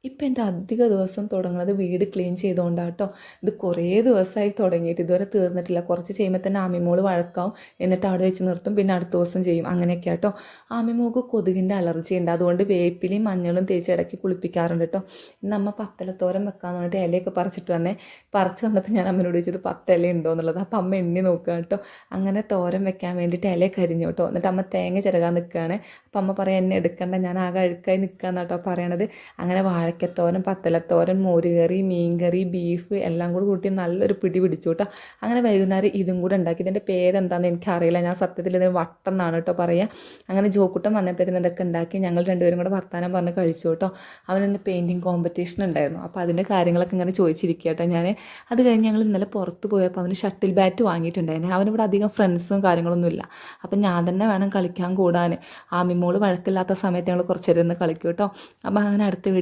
ഇപ്പം എൻ്റെ അധിക ദിവസം തുടങ്ങുന്നത് വീട് ക്ലീൻ ചെയ്തുകൊണ്ടാണ് കേട്ടോ. ഇത് കുറേ ദിവസമായി തുടങ്ങിയിട്ട് ഇതുവരെ തീർന്നിട്ടില്ല. കുറച്ച് ചെയ്യുമ്പോൾ തന്നെ ആമിമോള് വഴക്കാവും, എന്നിട്ട് അവിടെ വെച്ച് നിർത്തും, പിന്നെ അടുത്ത ദിവസം ചെയ്യും, അങ്ങനെയൊക്കെ കേട്ടോ. ആമിമോൾക്ക് കൊതുകിൻ്റെ അലർജി ഉണ്ട്, അതുകൊണ്ട് വേപ്പിലയും മഞ്ഞളും തേച്ച് ഇടയ്ക്ക് കുളിപ്പിക്കാറുണ്ട് കേട്ടോ. ഇന്ന് അമ്മ പത്തലത്തോരൻ വെക്കാന്ന് പറഞ്ഞിട്ട് ഇലയൊക്കെ പറിച്ചിട്ട് പറിച്ച് വന്നപ്പോൾ ഞാൻ അമ്മനോട് ചോദിച്ചത് 10 ഇല ഉണ്ടോ എന്നുള്ളത്. അപ്പം അമ്മ എണ്ണി നോക്കുക കേട്ടോ. അങ്ങനെ തോരൻ വെക്കാൻ വേണ്ടിയിട്ട് ഇല കരിഞ്ഞു കേട്ടോ. എന്നിട്ട് അമ്മ തേങ്ങ ചിരകാൻ നിൽക്കുകയാണ്. അപ്പം അമ്മ പറയാം എന്നെ എടുക്കണ്ട, ഞാൻ ആകെ അഴുക്കായി നിൽക്കാന്ന് കേട്ടോ പറയണത്. അങ്ങനെ വാഴക്കത്തോരൻ, പത്തലത്തോരൻ, മോരുകറി, മീൻകറി, ബീഫ് എല്ലാം കൂടി കൂട്ടി നല്ലൊരു പിടി പിടിച്ചു കേട്ടോ. അങ്ങനെ വൈകുന്നേരം ഇതും കൂടെ ഉണ്ടാക്കി. ഇതിൻ്റെ പേരെന്താണെന്ന് എനിക്കറിയില്ല, ഞാൻ സത്യത്തിൽ ഇതിന് വട്ടം എന്നാണ് കേട്ടോ പറയുക. അങ്ങനെ ജോക്കുട്ടൻ വന്നപ്പോൾ ഇതൊക്കെ ഉണ്ടാക്കി ഞങ്ങൾ രണ്ടുപേരും കൂടെ വർത്താനം പറഞ്ഞ് കഴിച്ചു കേട്ടോ. അവനിന്ന് പെയിൻറ്റിങ് കോമ്പറ്റീഷൻ ഉണ്ടായിരുന്നു, അപ്പോൾ അതിൻ്റെ കാര്യങ്ങളൊക്കെ ഇങ്ങനെ ചോദിച്ചിരിക്കുക കേട്ടോ ഞാൻ. അത് കഴിഞ്ഞ് ഞങ്ങൾ ഇന്നലെ പുറത്ത് പോയപ്പോൾ അവന് ഷട്ടിൽ ബാറ്റ് വാങ്ങിയിട്ടുണ്ടായിരുന്നു. അവനിവിടെ അധികം ഫ്രണ്ട്സും കാര്യങ്ങളൊന്നും ഇല്ല, അപ്പം ഞാൻ തന്നെ വേണം കളിക്കാൻ കൂടാൻ. ആമിമോള് വഴക്കില്ലാത്ത സമയത്ത് ഞങ്ങൾ കുറച്ച് നേരം ഇരുന്ന് കളിക്കും കേട്ടോ. അപ്പോൾ അങ്ങനെ അടുത്ത വീഡിയോ